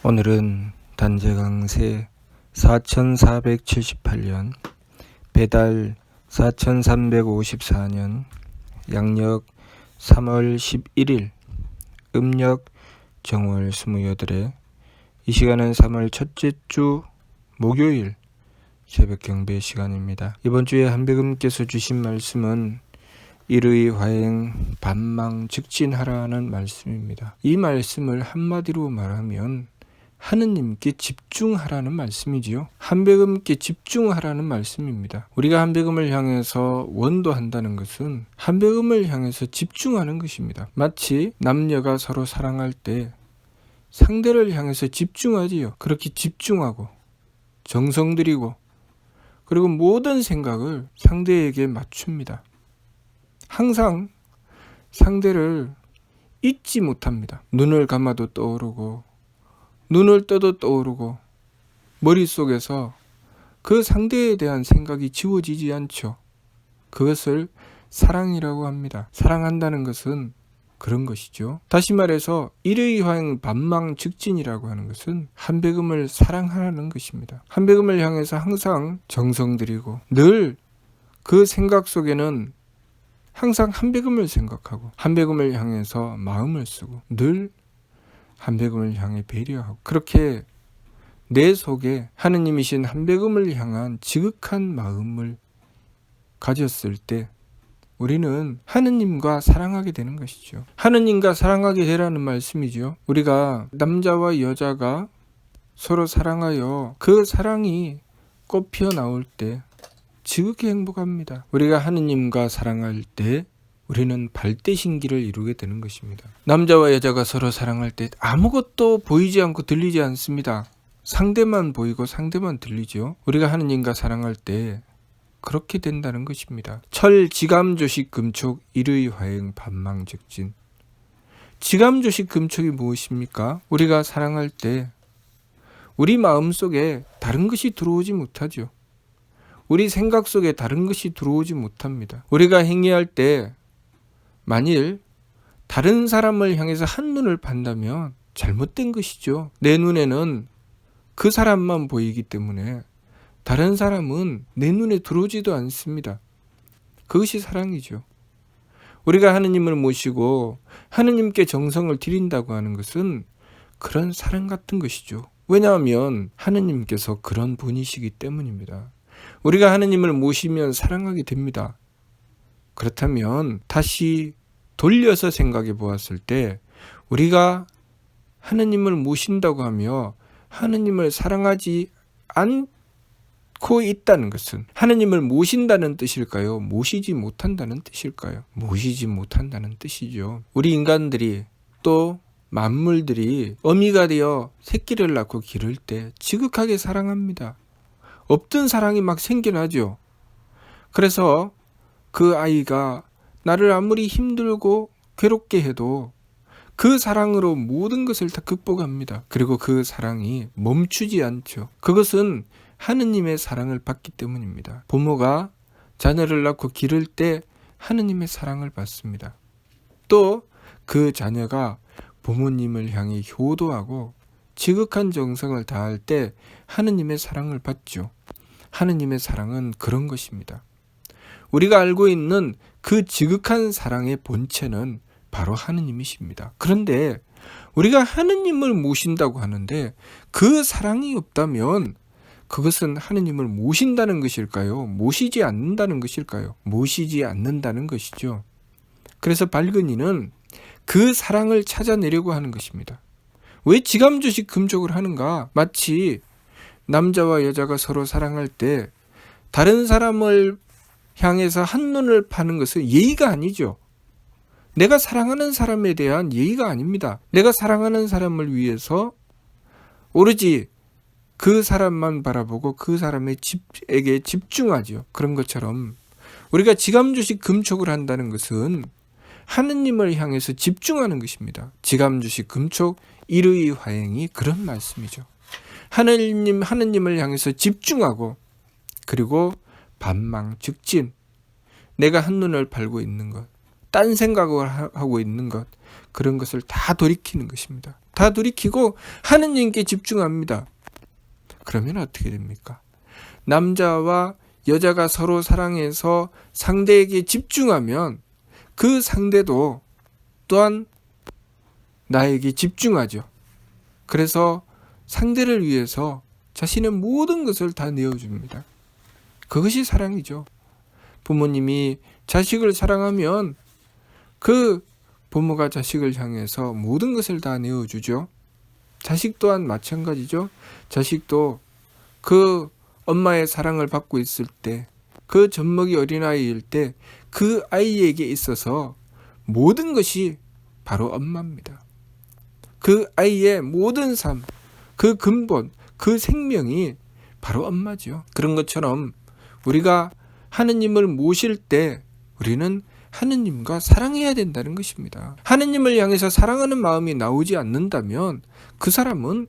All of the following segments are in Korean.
오늘은 단재강세 4478년 배달 4354년 양력 3월 11일 음력 정월 28에 이 시간은 3월 첫째 주 목요일 새벽 경배 시간입니다. 이번 주에 한백음께서 주신 말씀은 일의 화행 반망 즉진하라는 말씀입니다. 이 말씀을 한마디로 말하면 하느님께 집중하라는 말씀이지요. 한백음께 집중하라는 말씀입니다. 우리가 한백음을 향해서 원도한다는 것은 한백음을 향해서 집중하는 것입니다. 마치 남녀가 서로 사랑할 때 상대를 향해서 집중하지요. 그렇게 집중하고 정성 들이고 그리고 모든 생각을 상대에게 맞춥니다. 항상 상대를 잊지 못합니다. 눈을 감아도 떠오르고 눈을 떠도 떠오르고 머릿속에서 그 상대에 대한 생각이 지워지지 않죠. 그것을 사랑이라고 합니다. 사랑한다는 것은 그런 것이죠. 다시 말해서 일의 화행 반망 즉진이라고 하는 것은 한백음을 사랑하라는 것입니다. 한백음을 향해서 항상 정성 들이고 늘 그 생각 속에는 항상 한백음을 생각하고 한백음을 향해서 마음을 쓰고 늘 한백음을 향해 배려하고 그렇게 내 속에 하느님이신 한백음을 향한 지극한 마음을 가졌을 때 우리는 하느님과 사랑하게 되는 것이죠. 하느님과 사랑하게 되라는 말씀이죠. 우리가 남자와 여자가 서로 사랑하여 그 사랑이 꽃 피어 나올 때 지극히 행복합니다. 우리가 하느님과 사랑할 때 우리는 발대신기를 이루게 되는 것입니다. 남자와 여자가 서로 사랑할 때 아무것도 보이지 않고 들리지 않습니다. 상대만 보이고 상대만 들리죠. 우리가 하느님과 사랑할 때 그렇게 된다는 것입니다. 철지감조식 금촉 일의 화행 반망즉진. 지감조식 금촉이 무엇입니까? 우리가 사랑할 때 우리 마음속에 다른 것이 들어오지 못하죠. 우리 생각 속에 다른 것이 들어오지 못합니다. 우리가 행위할 때 만일 다른 사람을 향해서 한눈을 판다면 잘못된 것이죠. 내 눈에는 그 사람만 보이기 때문에 다른 사람은 내 눈에 들어오지도 않습니다. 그것이 사랑이죠. 우리가 하느님을 모시고 하느님께 정성을 드린다고 하는 것은 그런 사랑 같은 것이죠. 왜냐하면 하느님께서 그런 분이시기 때문입니다. 우리가 하느님을 모시면 사랑하게 됩니다. 그렇다면 다시 돌려서 생각해 보았을 때 우리가 하느님을 모신다고 하며 하느님을 사랑하지 않고 있다는 것은 하느님을 모신다는 뜻일까요? 모시지 못한다는 뜻일까요? 모시지 못한다는 뜻이죠. 우리 인간들이 또 만물들이 어미가 되어 새끼를 낳고 기를 때 지극하게 사랑합니다. 없던 사랑이 막 생겨나죠. 그래서 그 아이가 나를 아무리 힘들고 괴롭게 해도 그 사랑으로 모든 것을 다 극복합니다. 그리고 그 사랑이 멈추지 않죠. 그것은 하느님의 사랑을 받기 때문입니다. 부모가 자녀를 낳고 기를 때 하느님의 사랑을 받습니다. 또 그 자녀가 부모님을 향해 효도하고 지극한 정성을 다할 때 하느님의 사랑을 받죠. 하느님의 사랑은 그런 것입니다. 우리가 알고 있는 그 지극한 사랑의 본체는 바로 하느님이십니다. 그런데 우리가 하느님을 모신다고 하는데 그 사랑이 없다면 그것은 하느님을 모신다는 것일까요? 모시지 않는다는 것일까요? 모시지 않는다는 것이죠. 그래서 발근이는 그 사랑을 찾아내려고 하는 것입니다. 왜 지감조식 금촉을 하는가? 마치 남자와 여자가 서로 사랑할 때 다른 사람을 향해서 한눈을 파는 것은 예의가 아니죠. 내가 사랑하는 사람에 대한 예의가 아닙니다. 내가 사랑하는 사람을 위해서 오로지 그 사람만 바라보고 그 사람에게 집중하죠. 그런 것처럼 우리가 지감조식 금촉을 한다는 것은 하느님을 향해서 집중하는 것입니다. 지감조식 금촉 일의 화행이 그런 말씀이죠. 하느님을 향해서 집중하고 그리고 반망 즉진 내가 한눈을 팔고 있는 것 딴 생각을 하고 있는 것 그런 것을 다 돌이키는 것입니다. 다 돌이키고 하느님께 집중합니다. 그러면 어떻게 됩니까? 남자와 여자가 서로 사랑해서 상대에게 집중하면 그 상대도 또한 나에게 집중하죠. 그래서 상대를 위해서 자신의 모든 것을 다 내어줍니다. 그것이 사랑이죠. 부모님이 자식을 사랑하면 그 부모가 자식을 향해서 모든 것을 다 내어주죠. 자식 또한 마찬가지죠. 자식도 그 엄마의 사랑을 받고 있을 때, 그 젖먹이 어린아이일 때 그 아이에게 있어서 모든 것이 바로 엄마입니다. 그 아이의 모든 삶, 그 근본, 그 생명이 바로 엄마죠. 그런 것처럼 우리가 하느님을 모실 때 우리는 하느님과 사랑해야 된다는 것입니다. 하느님을 향해서 사랑하는 마음이 나오지 않는다면 그 사람은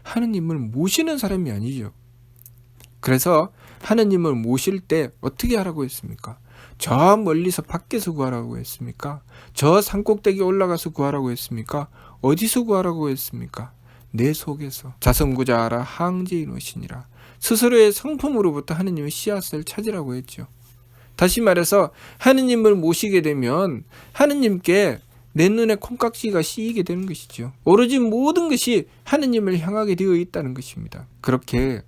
하느님을 모시는 사람이 아니죠. 그래서 하느님을 모실 때 어떻게 하라고 했습니까? 저 멀리서 밖에서 구하라고 했습니까? 저 산꼭대기에 올라가서 구하라고 했습니까? 어디서 구하라고 했습니까? 내 속에서. 자성구자하라 항제인 오시니라. 스스로의 성품으로부터 하느님의 씨앗을 찾으라고 했죠. 다시 말해서 하느님을 모시게 되면 하느님께 내 눈에 콩깍지가 씌이게 되는 것이죠. 오로지 모든 것이 하느님을 향하게 되어 있다는 것입니다. 그렇게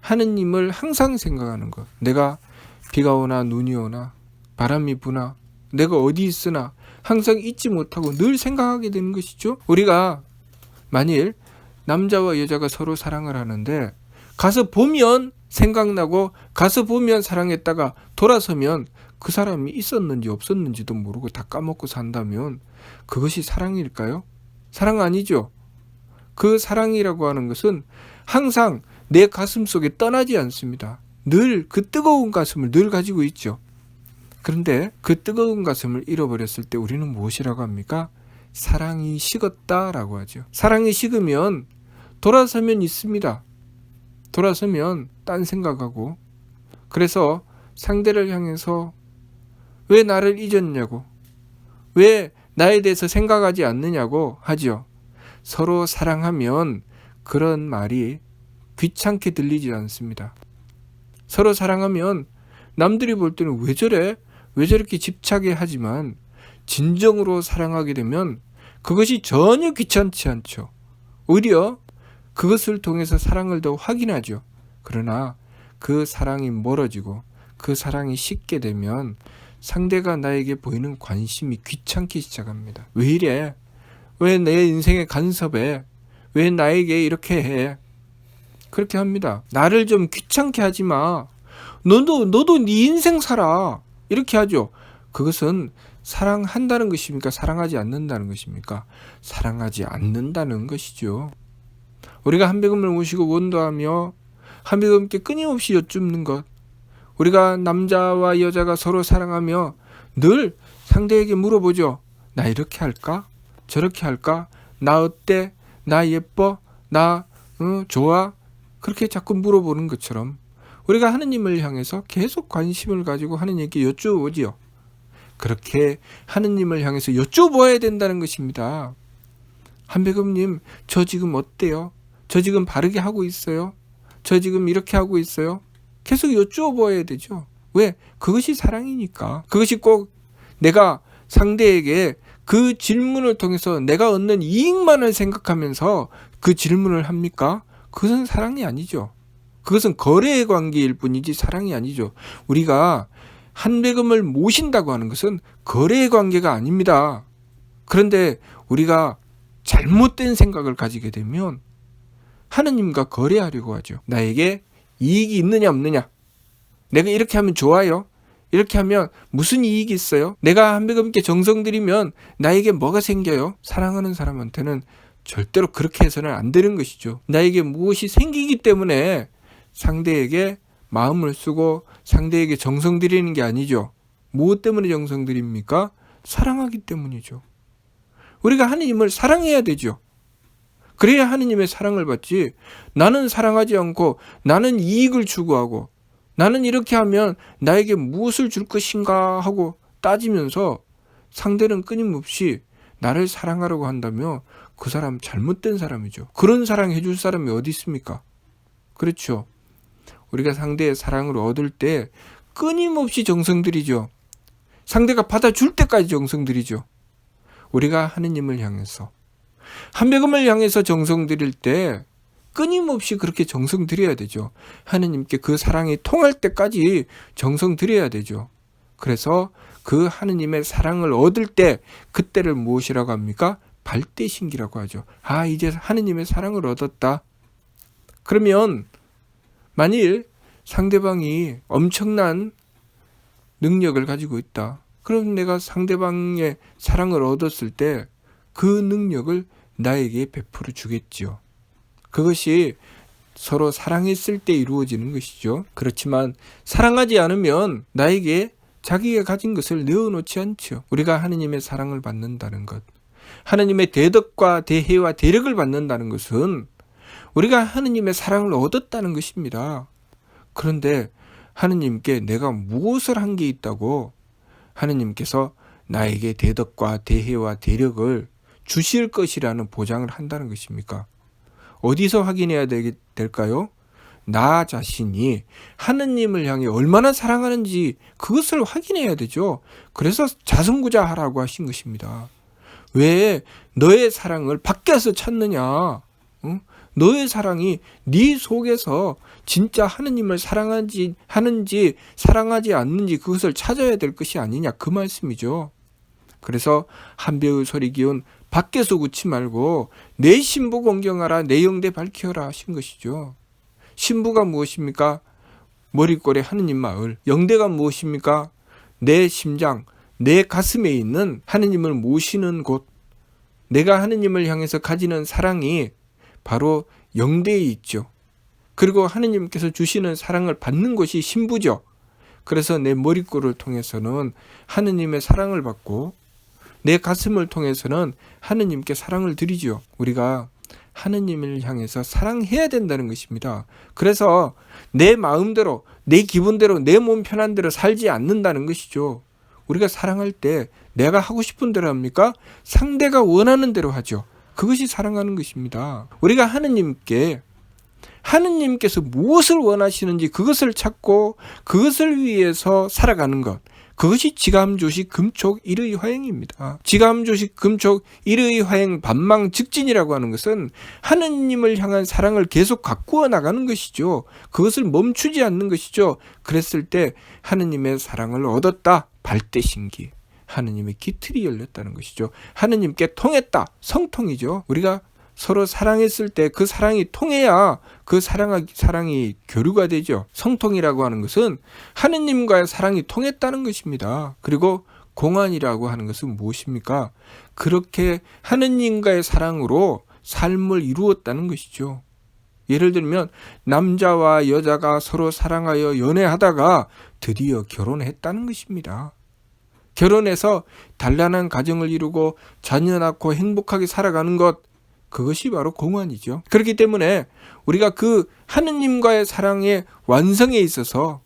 하느님을 항상 생각하는 것. 내가 비가 오나 눈이 오나 바람이 부나 내가 어디 있으나 항상 잊지 못하고 늘 생각하게 되는 것이죠. 우리가 만일 남자와 여자가 서로 사랑을 하는데 가서 보면 생각나고 가서 보면 사랑했다가 돌아서면 그 사람이 있었는지 없었는지도 모르고 다 까먹고 산다면 그것이 사랑일까요? 사랑 아니죠. 그 사랑이라고 하는 것은 항상 내 가슴 속에 떠나지 않습니다. 늘 그 뜨거운 가슴을 늘 가지고 있죠. 그런데 그 뜨거운 가슴을 잃어버렸을 때 우리는 무엇이라고 합니까? 사랑이 식었다라고 하죠. 사랑이 식으면 돌아서면 있습니다. 돌아서면 딴 생각하고, 그래서 상대를 향해서 왜 나를 잊었냐고, 왜 나에 대해서 생각하지 않느냐고 하죠. 서로 사랑하면 그런 말이 귀찮게 들리지 않습니다. 서로 사랑하면 남들이 볼 때는 왜 저래? 왜 저렇게 집착해 하지만 진정으로 사랑하게 되면 그것이 전혀 귀찮지 않죠. 오히려 그것을 통해서 사랑을 더 확인하죠. 그러나 그 사랑이 멀어지고 그 사랑이 식게 되면 상대가 나에게 보이는 관심이 귀찮기 시작합니다. 왜 이래? 왜 내 인생의 간섭에? 왜 나에게 이렇게 해? 그렇게 합니다. 나를 좀 귀찮게 하지 마. 너도 네 인생 살아. 이렇게 하죠. 그것은 사랑한다는 것입니까? 사랑하지 않는다는 것입니까? 사랑하지 않는다는 것이죠. 우리가 한백음을 모시고 원도하며 한백음께 끊임없이 여쭙는 것. 우리가 남자와 여자가 서로 사랑하며 늘 상대에게 물어보죠. 나 이렇게 할까? 저렇게 할까? 나 어때? 나 예뻐? 나 좋아? 그렇게 자꾸 물어보는 것처럼 우리가 하느님을 향해서 계속 관심을 가지고 하느님께 여쭈어보지요. 그렇게 하느님을 향해서 여쭈어봐야 된다는 것입니다. 한백음님, 저 지금 어때요? 저 지금 바르게 하고 있어요? 저 지금 이렇게 하고 있어요? 계속 여쭈어봐야 되죠. 왜? 그것이 사랑이니까. 그것이 꼭 내가 상대에게 그 질문을 통해서 내가 얻는 이익만을 생각하면서 그 질문을 합니까? 그것은 사랑이 아니죠. 그것은 거래의 관계일 뿐이지 사랑이 아니죠. 우리가 한백음을 모신다고 하는 것은 거래의 관계가 아닙니다. 그런데 우리가 잘못된 생각을 가지게 되면 하느님과 거래하려고 하죠. 나에게 이익이 있느냐 없느냐. 내가 이렇게 하면 좋아요. 이렇게 하면 무슨 이익이 있어요? 내가 한백음께 정성 들이면 나에게 뭐가 생겨요? 사랑하는 사람한테는 절대로 그렇게 해서는 안 되는 것이죠. 나에게 무엇이 생기기 때문에 상대에게 마음을 쓰고 상대에게 정성 들이는 게 아니죠. 무엇 때문에 정성 들입니까? 사랑하기 때문이죠. 우리가 하느님을 사랑해야 되죠. 그래야 하느님의 사랑을 받지. 나는 사랑하지 않고 나는 이익을 추구하고 나는 이렇게 하면 나에게 무엇을 줄 것인가 하고 따지면서 상대는 끊임없이 나를 사랑하라고 한다면 그 사람 잘못된 사람이죠. 그런 사랑 해줄 사람이 어디 있습니까? 그렇죠. 우리가 상대의 사랑을 얻을 때 끊임없이 정성 들이죠. 상대가 받아줄 때까지 정성 들이죠. 우리가 하느님을 향해서, 한백음을 향해서 정성 들일 때 끊임없이 그렇게 정성 들여야 되죠. 하느님께 그 사랑이 통할 때까지 정성 들여야 되죠. 그래서 그 하느님의 사랑을 얻을 때 그때를 무엇이라고 합니까? 발대신기라고 하죠. 아, 이제 하느님의 사랑을 얻었다. 그러면 만일 상대방이 엄청난 능력을 가지고 있다. 그럼 내가 상대방의 사랑을 얻었을 때 그 능력을 나에게 베풀어 주겠지요. 그것이 서로 사랑했을 때 이루어지는 것이죠. 그렇지만 사랑하지 않으면 나에게 자기가 가진 것을 내어놓지 않죠. 우리가 하느님의 사랑을 받는다는 것, 하느님의 대덕과 대혜와 대력을 받는다는 것은 우리가 하느님의 사랑을 얻었다는 것입니다. 그런데 하느님께 내가 무엇을 한 게 있다고 하느님께서 나에게 대덕과 대혜와 대력을 주실 것이라는 보장을 한다는 것입니까? 어디서 확인해야 될까요? 나 자신이 하느님을 향해 얼마나 사랑하는지 그것을 확인해야 되죠. 그래서 자성구자하라고 하신 것입니다. 왜 너의 사랑을 밖에서 찾느냐? 응? 너의 사랑이 네 속에서 진짜 하느님을 사랑하는지 사랑하지 않는지 그것을 찾아야 될 것이 아니냐, 그 말씀이죠. 그래서 한배의 소리 기운 밖에서 웃지 말고 내 신부 공경하라, 내 영대 밝히어라 하신 것이죠. 신부가 무엇입니까? 머리꼴에 하느님 마을. 영대가 무엇입니까? 내 심장, 내 가슴에 있는 하느님을 모시는 곳. 내가 하느님을 향해서 가지는 사랑이 바로 영대에 있죠. 그리고 하느님께서 주시는 사랑을 받는 것이 신부죠. 그래서 내 머리꼴을 통해서는 하느님의 사랑을 받고 내 가슴을 통해서는 하느님께 사랑을 드리죠. 우리가 하느님을 향해서 사랑해야 된다는 것입니다. 그래서 내 마음대로, 내 기분대로, 내 몸 편한 대로 살지 않는다는 것이죠. 우리가 사랑할 때 내가 하고 싶은 대로 합니까? 상대가 원하는 대로 하죠. 그것이 사랑하는 것입니다. 우리가 하느님께서 무엇을 원하시는지 그것을 찾고 그것을 위해서 살아가는 것, 그것이 지감조식 금촉 일의 화행입니다. 지감조식 금촉 일의 화행 반망즉진이라고 하는 것은 하느님을 향한 사랑을 계속 가꾸어 나가는 것이죠. 그것을 멈추지 않는 것이죠. 그랬을 때 하느님의 사랑을 얻었다. 발대신기. 하느님의 기틀이 열렸다는 것이죠. 하느님께 통했다. 성통이죠. 우리가 서로 사랑했을 때 그 사랑이 통해야 그 사랑이 교류가 되죠. 성통이라고 하는 것은 하느님과의 사랑이 통했다는 것입니다. 그리고 공안이라고 하는 것은 무엇입니까? 그렇게 하느님과의 사랑으로 삶을 이루었다는 것이죠. 예를 들면 남자와 여자가 서로 사랑하여 연애하다가 드디어 결혼했다는 것입니다. 결혼해서 단란한 가정을 이루고 자녀 낳고 행복하게 살아가는 것, 그것이 바로 공안이죠. 그렇기 때문에 우리가 그 하느님과의 사랑의 완성에 있어서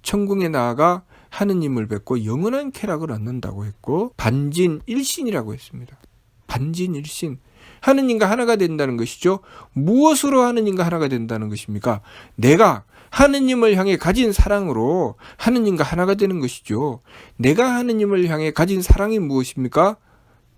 천궁에 나아가 하느님을 뵙고 영원한 쾌락을 얻는다고 했고, 반진일신이라고 했습니다. 반진일신. 하느님과 하나가 된다는 것이죠. 무엇으로 하느님과 하나가 된다는 것입니까? 내가 하느님을 향해 가진 사랑으로 하느님과 하나가 되는 것이죠. 내가 하느님을 향해 가진 사랑이 무엇입니까?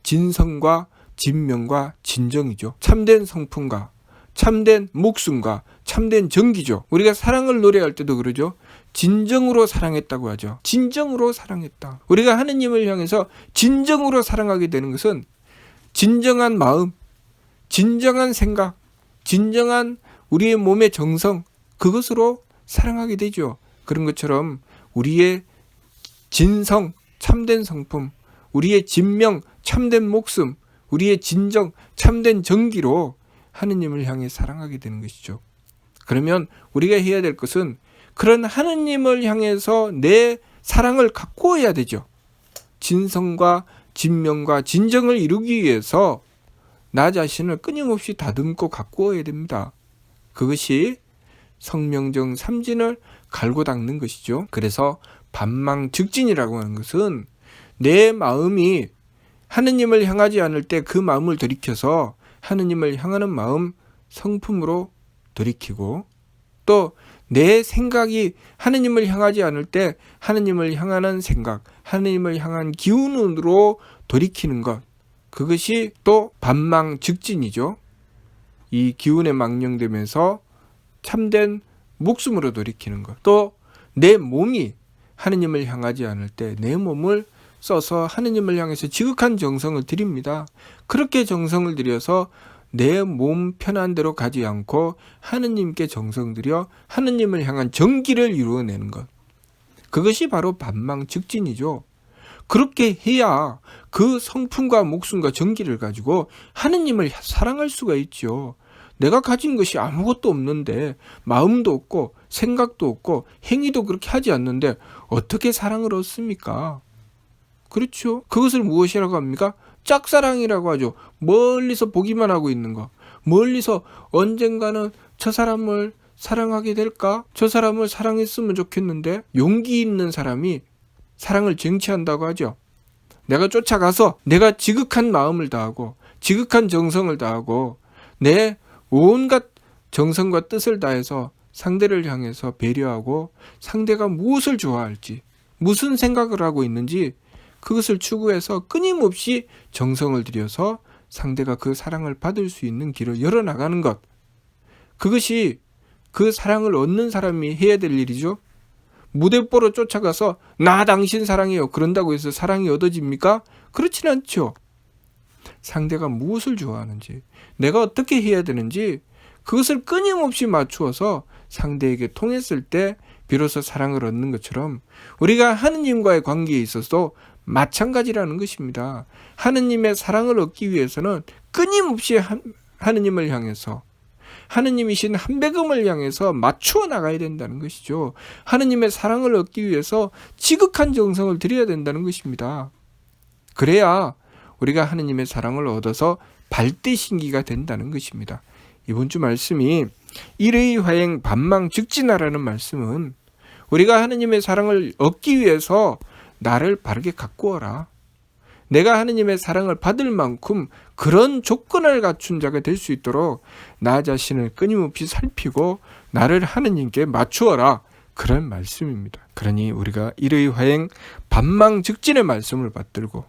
진성과 진명과 진정이죠. 참된 성품과 참된 목숨과 참된 정기죠. 우리가 사랑을 노래할 때도 그러죠. 진정으로 사랑했다고 하죠. 진정으로 사랑했다. 우리가 하느님을 향해서 진정으로 사랑하게 되는 것은 진정한 마음, 진정한 생각, 진정한 우리의 몸의 정성, 그것으로 사랑하게 되죠. 그런 것처럼 우리의 진성, 참된 성품, 우리의 진명, 참된 목숨, 우리의 진정, 참된 정기로 하느님을 향해 사랑하게 되는 것이죠. 그러면 우리가 해야 될 것은 그런 하느님을 향해서 내 사랑을 가꾸어야 되죠. 진성과 진명과 진정을 이루기 위해서 나 자신을 끊임없이 다듬고 가꾸어야 됩니다. 그것이 성명정 삼진을 갈고 닦는 것이죠. 그래서 반망즉진이라고 하는 것은 내 마음이 하느님을 향하지 않을 때 그 마음을 돌이켜서 하느님을 향하는 마음 성품으로 돌이키고, 또 내 생각이 하느님을 향하지 않을 때 하느님을 향하는 생각, 하느님을 향한 기운으로 돌이키는 것, 그것이 또 반망즉진이죠. 이 기운에 망령되면서 참된 목숨으로 돌이키는 것. 또 내 몸이 하느님을 향하지 않을 때 내 몸을 써서 하느님을 향해서 지극한 정성을 드립니다. 그렇게 정성을 들여서 내 몸 편한 대로 가지 않고 하느님께 정성 들여 하느님을 향한 정기를 이루어내는 것. 그것이 바로 반망즉진이죠. 그렇게 해야 그 성품과 목숨과 정기를 가지고 하느님을 사랑할 수가 있죠. 내가 가진 것이 아무것도 없는데, 마음도 없고 생각도 없고 행위도 그렇게 하지 않는데 어떻게 사랑을 얻습니까? 그렇죠. 그것을 무엇이라고 합니까? 짝사랑이라고 하죠. 멀리서 보기만 하고 있는 거. 멀리서 언젠가는 저 사람을 사랑하게 될까? 저 사람을 사랑했으면 좋겠는데. 용기 있는 사람이 사랑을 쟁취한다고 하죠. 내가 쫓아가서 내가 지극한 마음을 다하고 지극한 정성을 다하고 내 온갖 정성과 뜻을 다해서 상대를 향해서 배려하고, 상대가 무엇을 좋아할지, 무슨 생각을 하고 있는지 그것을 추구해서 끊임없이 정성을 들여서 상대가 그 사랑을 받을 수 있는 길을 열어나가는 것. 그것이 그 사랑을 얻는 사람이 해야 될 일이죠. 무대뽀로 쫓아가서 나 당신 사랑해요, 그런다고 해서 사랑이 얻어집니까? 그렇진 않죠. 상대가 무엇을 좋아하는지, 내가 어떻게 해야 되는지 그것을 끊임없이 맞추어서 상대에게 통했을 때 비로소 사랑을 얻는 것처럼 우리가 하느님과의 관계에 있어서도 마찬가지라는 것입니다. 하느님의 사랑을 얻기 위해서는 끊임없이 하느님을 향해서, 하느님이신 한배금을 향해서 맞추어 나가야 된다는 것이죠. 하느님의 사랑을 얻기 위해서 지극한 정성을 들여야 된다는 것입니다. 그래야 우리가 하느님의 사랑을 얻어서 발대신기가 된다는 것입니다. 이번 주 말씀이 일의 화행 반망즉진하라는 말씀은 우리가 하느님의 사랑을 얻기 위해서 나를 바르게 가꾸어라. 내가 하느님의 사랑을 받을 만큼 그런 조건을 갖춘 자가 될 수 있도록 나 자신을 끊임없이 살피고 나를 하느님께 맞추어라. 그런 말씀입니다. 그러니 우리가 일의 화행 반망즉진의 말씀을 받들고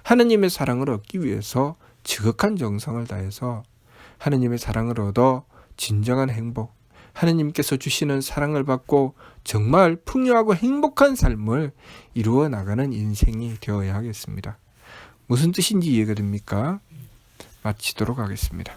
하느님의 사랑을 얻기 위해서 지극한 정성을 다해서 하느님의 사랑을 얻어 진정한 행복, 하느님께서 주시는 사랑을 받고 정말 풍요하고 행복한 삶을 이루어 나가는 인생이 되어야 하겠습니다. 무슨 뜻인지 이해가 됩니까? 마치도록 하겠습니다.